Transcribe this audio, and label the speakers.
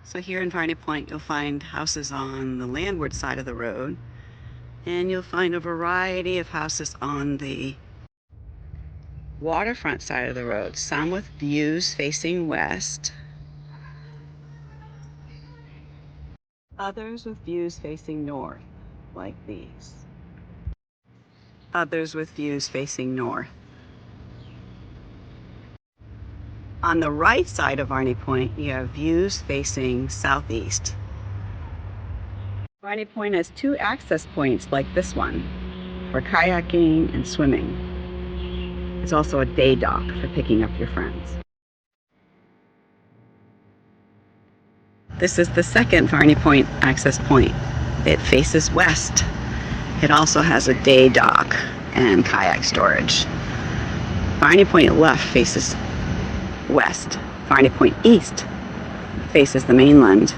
Speaker 1: So here in Varney Point, you'll find houses on the landward side of the road, and you'll find a variety of houses on the waterfront side of the road, some with views facing west, others with views facing north, like these. Others with views facing north. On the right side of Varney Point, you have views facing southeast. Varney Point has two access points like this one for kayaking and swimming. It's also a day dock for picking up your friends. This is the second Varney Point access point. It faces west. It also has a day dock and kayak storage. Varney Point left faces west. Varney Point east faces the mainland